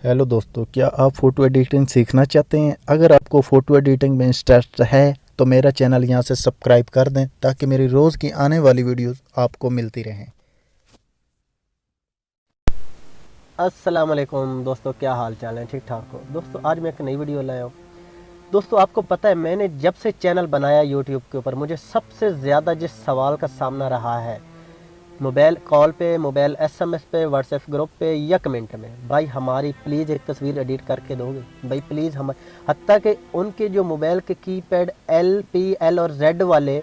Hello दोस्तों, क्या आप फ़ोटो एडिटिंग सीखना चाहते हैं? अगर आपको फ़ोटो एडिटिंग में इंटरेस्ट है तो मेरा चैनल यहाँ से सब्सक्राइब कर दें ताकि मेरी रोज़ की आने वाली वीडियोस आपको मिलती रहें। अस्सलाम वालेकुम दोस्तों, क्या हाल चाल है? ठीक ठाक हो दोस्तों? आज मैं एक नई वीडियो लाया हूँ। दोस्तों आपको पता है, मैंने जब से चैनल बनाया यूट्यूब के ऊपर, मुझे सबसे ज़्यादा जिस सवाल का सामना रहा है, मोबाइल कॉल पे, मोबाइल एसएमएस पे, व्हाट्सएप ग्रुप पे या कमेंट में, भाई हमारी प्लीज़ एक तस्वीर एडिट करके दोगे भाई प्लीज़। हम हत्ता कि उनके जो मोबाइल के कीपैड एल पी एल और जेड वाले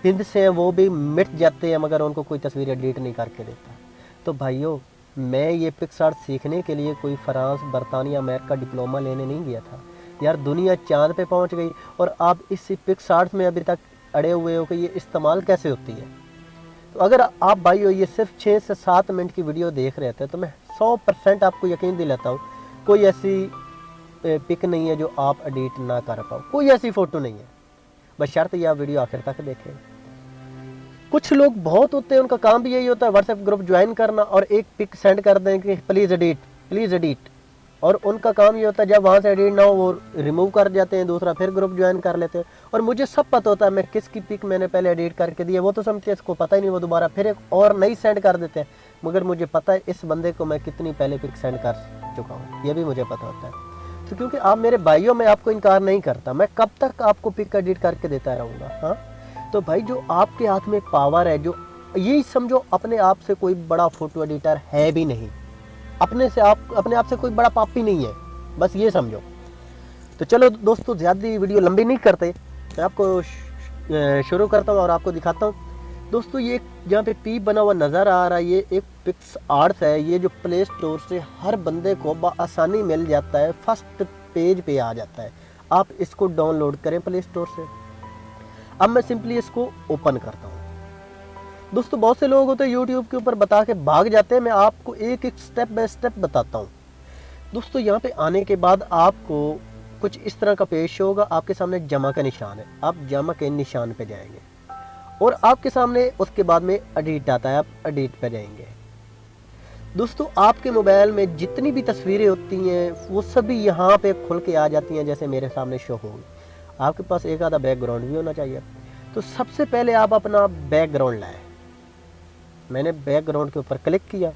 हिंद से हैं वो भी मिट जाते हैं, मगर उनको कोई तस्वीर एडिट नहीं करके देता। तो भाइयों, मैं ये पिक्सआर्ट सीखने के लिए कोई फ्रांस, बरतानिया, अमेरिका डिप्लोमा लेने नहीं गया था यार। दुनिया चांद पे पहुंच गई और आप इसी पिक्सआर्ट में अभी तक अड़े हुए हो कि ये इस्तेमाल कैसे होती है। तो अगर आप भाई हो ये सिर्फ 6 से 7 मिनट की वीडियो देख रहे थे तो मैं 100% आपको यकीन दिलाता हूँ, कोई ऐसी पिक नहीं है जो आप एडिट ना कर पाओ, कोई ऐसी फ़ोटो नहीं है, बशर्ते ये आप वीडियो आखिर तक देखें। कुछ लोग बहुत होते हैं, उनका काम भी यही होता है व्हाट्सएप ग्रुप ज्वाइन करना और एक पिक सेंड कर दें कि प्लीज़ एडिट, प्लीज़ एडिट। और उनका काम ये होता है जब वहाँ से एडिट ना हो वो रिमूव कर जाते हैं, दूसरा फिर ग्रुप ज्वाइन कर लेते हैं। और मुझे सब पता होता है मैं किसकी पिक मैंने पहले एडिट करके दी है, वो तो समझते हैं, इसको पता ही नहीं, वो दोबारा फिर एक और नई सेंड कर देते हैं। मगर मुझे पता है इस बंदे को मैं कितनी पहले पिक सेंड कर चुका हूँ, ये भी मुझे पता होता है। तो क्योंकि आप मेरे भाइयों, मैं आपको इनकार नहीं करता, मैं कब तक आपको पिक एडिट करके देता रहूँगा। हाँ, तो भाई जो आपके हाथ में पावर है, जो यही समझो अपने आप से कोई बड़ा फोटो एडिटर है भी नहीं, अपने आप से कोई बड़ा पापी नहीं है, बस ये समझो। तो चलो दोस्तों, ज़्यादा वीडियो लंबी नहीं करते, मैं आपको शुरू करता हूँ और आपको दिखाता हूँ। दोस्तों ये जहाँ पे पी बना हुआ नज़र आ रहा है, ये एक पिक्सआर्ट है। ये जो प्ले स्टोर से हर बंदे को आसानी मिल जाता है, फर्स्ट पेज पे आ जाता है। आप इसको डाउनलोड करें प्ले स्टोर से। अब मैं सिंपली इसको ओपन करता हूँ। दोस्तों बहुत से लोग होते हैं यूट्यूब के ऊपर बता के भाग जाते हैं, मैं आपको एक एक स्टेप बाय स्टेप बताता हूँ। दोस्तों यहाँ पे आने के बाद आपको कुछ इस तरह का पेश होगा, आपके सामने जमा का निशान है, आप जमा के निशान पे जाएंगे और आपके सामने उसके बाद में एडिट आता है, आप एडिट पे जाएंगे। दोस्तों आपके मोबाइल में जितनी भी तस्वीरें होती हैं वो सभी यहाँ पे खुल के आ जाती हैं, जैसे मेरे सामने शो होगी। आपके पास एक आधा बैकग्राउंड भी होना चाहिए। तो सबसे पहले आप अपना बैकग्राउंड लाएं। मैंने बैकग्राउंड के ऊपर क्लिक किया,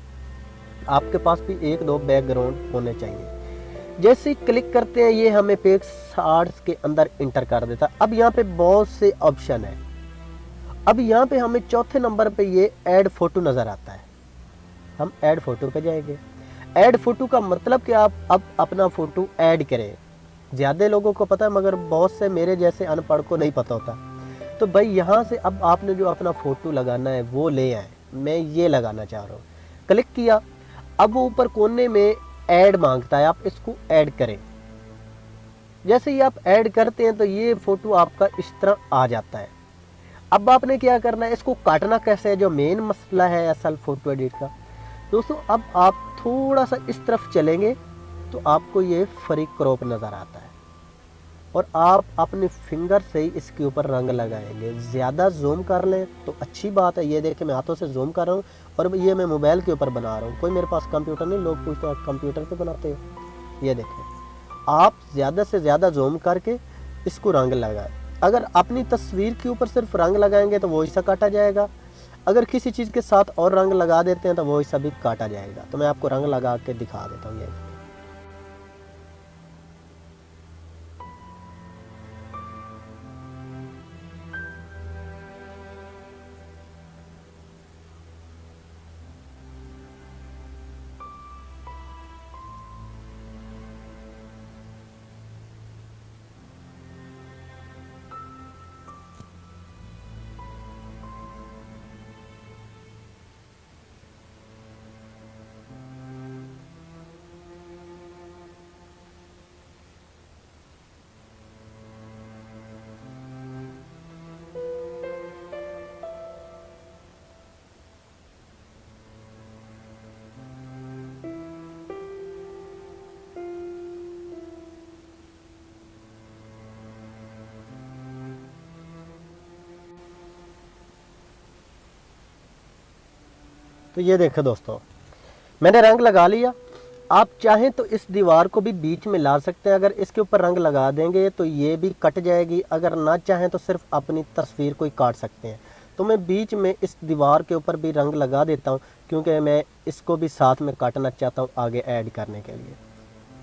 आपके पास भी एक दो बैकग्राउंड होने चाहिए। जैसे ही क्लिक करते हैं ये हमें पिक्सआर्ट के अंदर इंटर कर देता है। अब यहाँ पे बहुत से ऑप्शन है। अब यहाँ पे हमें चौथे नंबर पे ये ऐड फोटो नज़र आता है, हम ऐड फोटो पे जाएंगे। ऐड फोटो का मतलब कि आप अब अपना फोटो ऐड करें। ज़्यादा लोगों को पता है मगर बहुत से मेरे जैसे अनपढ़ को नहीं पता होता। तो भाई यहाँ से अब आपने जो अपना फ़ोटो लगाना है वो ले आए। मैं ये लगाना चाह रहा हूँ, क्लिक किया। अब वो ऊपर कोने में ऐड मांगता है, आप इसको ऐड करें। जैसे ही आप ऐड करते हैं तो ये फ़ोटो आपका इस तरह आ जाता है। अब आपने क्या करना है, इसको काटना कैसे है, जो मेन मसला है असल फ़ोटो एडिट का। दोस्तों अब आप थोड़ा सा इस तरफ चलेंगे तो आपको ये फ्री क्रॉप नज़र आता है और आप अपने फिंगर से ही इसके ऊपर रंग लगाएंगे। ज़्यादा जूम कर लें तो अच्छी बात है। ये देखिए मैं हाथों से जूम कर रहा हूँ और ये मैं मोबाइल के ऊपर बना रहा हूँ, कोई मेरे पास कंप्यूटर नहीं। लोग पूछते हैं कंप्यूटर पे बनाते हो, ये देखें आप ज़्यादा से ज़्यादा जूम करके इसको रंग लगाएं। अगर अपनी तस्वीर के ऊपर सिर्फ रंग लगाएंगे तो वो हिस्सा काटा जाएगा, अगर किसी चीज़ के साथ और रंग लगा देते हैं तो वो हिस्सा भी काटा जाएगा। तो मैं आपको रंग लगा के दिखा देता हूँ। ये तो ये देखो दोस्तों, मैंने रंग लगा लिया। आप चाहें तो इस दीवार को भी बीच में ला सकते हैं, अगर इसके ऊपर रंग लगा देंगे तो ये भी कट जाएगी। अगर ना चाहें तो सिर्फ अपनी तस्वीर को ही काट सकते हैं। तो मैं बीच में इस दीवार के ऊपर भी रंग लगा देता हूँ, क्योंकि मैं इसको भी साथ में काटना चाहता हूँ आगे ऐड करने के लिए।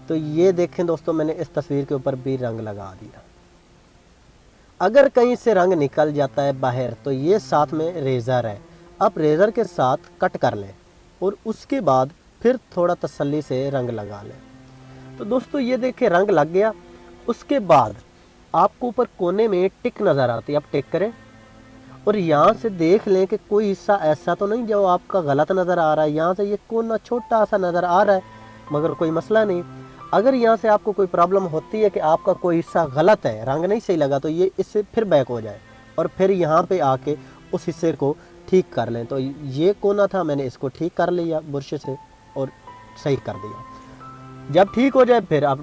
तो ये देखें दोस्तों, मैंने इस तस्वीर के ऊपर भी रंग लगा दिया। अगर कहीं से रंग निकल जाता है बाहर तो ये साथ में रेज़र है, आप रेज़र के साथ कट कर लें और उसके बाद फिर थोड़ा तसल्ली से रंग लगा लें। तो दोस्तों ये देखें रंग लग गया। उसके बाद आपको ऊपर कोने में टिक नज़र आती है, आप टिक करें और यहाँ से देख लें कि कोई हिस्सा ऐसा तो नहीं जो आपका गलत नज़र आ रहा है। यहाँ से ये कोना छोटा सा नज़र आ रहा है मगर कोई मसला नहीं। अगर यहाँ से आपको कोई प्रॉब्लम होती है कि आपका कोई हिस्सा गलत है, रंग नहीं सही लगा, तो ये इससे फिर बैक हो जाए और फिर यहाँ पे आके उस हिस्से को ठीक कर लें। तो ये कोना था, मैंने इसको ठीक कर लिया बुरश से और सही कर दिया। जब ठीक हो जाए फिर आप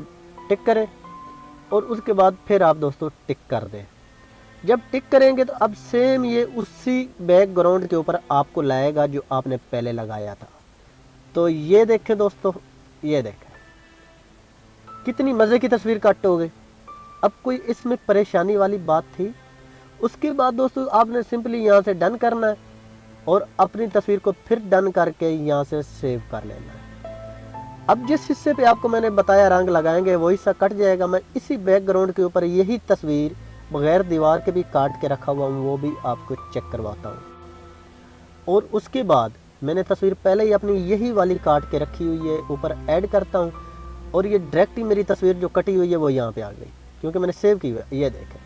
टिक करें और उसके बाद फिर आप दोस्तों टिक कर दें। जब टिक करेंगे तो अब सेम ये उसी बैकग्राउंड के ऊपर आपको लाएगा जो आपने पहले लगाया था। तो ये देखें दोस्तों, ये देखें कितनी मज़े की तस्वीर कट हो गई। अब कोई इसमें परेशानी वाली बात थी? उसके बाद दोस्तों आपने सिंपली यहाँ से डन करना है और अपनी तस्वीर को फिर डन करके यहाँ से सेव कर लेना है। अब जिस हिस्से पे आपको मैंने बताया रंग लगाएंगे वो हिस्सा कट जाएगा। मैं इसी बैकग्राउंड के ऊपर यही तस्वीर बगैर दीवार के भी काट के रखा हुआ हूँ, वो भी आपको चेक करवाता हूँ। और उसके बाद मैंने तस्वीर पहले ही अपनी यही वाली काट के रखी हुई है, ऊपर ऐड करता हूँ और ये डायरेक्ट ही मेरी तस्वीर जो कटी हुई है वो यहाँ पे आ गई क्योंकि मैंने सेव की हुई है। ये देखें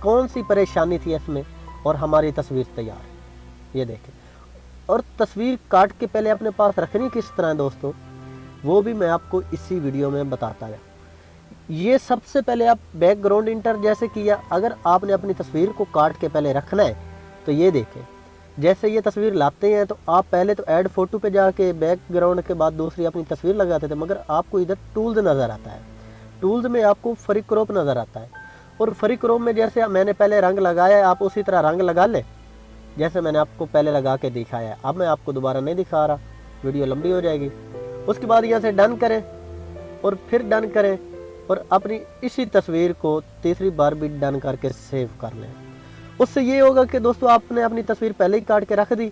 कौन सी परेशानी थी इसमें और हमारी तस्वीर तैयार है। ये देखें, और तस्वीर काट के पहले अपने पास रखनी किस तरह है दोस्तों, वो भी मैं आपको इसी वीडियो में बताता है। ये सबसे पहले आप बैकग्राउंड इंटर जैसे किया, अगर आपने अपनी तस्वीर को काट के पहले रखना है तो ये देखें जैसे ये तस्वीर लाते हैं तो आप पहले तो ऐड फोटो पे जाके बैकग्राउंड के बाद दूसरी अपनी तस्वीर लगाते थे, मगर आपको इधर टूल्स नज़र आता है। टूल्स में आपको फ्री क्रॉप नज़र आता है और फ्री क्रॉप में जैसे मैंने पहले रंग लगाया है आप उसी तरह रंग लगा लें जैसे मैंने आपको पहले लगा के दिखाया है। अब मैं आपको दोबारा नहीं दिखा रहा, वीडियो लंबी हो जाएगी। उसके बाद यहाँ से डन करें और फिर डन करें और अपनी इसी तस्वीर को तीसरी बार भी डन करके सेव कर लें। उससे ये होगा कि दोस्तों आपने अपनी तस्वीर पहले ही काट के रख दी,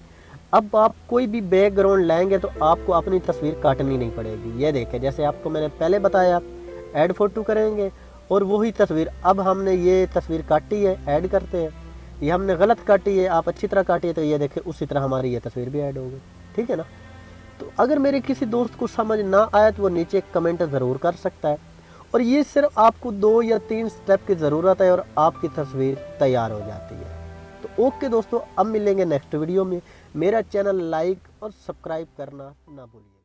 अब आप कोई भी बैकग्राउंड लाएंगे तो आपको अपनी तस्वीर काटनी नहीं पड़ेगी। ये देखें जैसे आपको मैंने पहले बताया, ऐड फोटो करेंगे और वही तस्वीर, अब हमने ये तस्वीर काटी है ऐड करते हैं, ये हमने गलत काटी है आप अच्छी तरह काटी है, तो ये देखें उसी तरह हमारी ये तस्वीर भी ऐड हो गई। ठीक है ना। तो अगर मेरे किसी दोस्त को समझ ना आया तो वो नीचे कमेंट ज़रूर कर सकता है और ये सिर्फ आपको 2 या 3 स्टेप की ज़रूरत है और आपकी तस्वीर तैयार हो जाती है। तो ओके दोस्तों, अब मिलेंगे नेक्स्ट वीडियो में। मेरा चैनल लाइक और सब्सक्राइब करना ना भूलिए।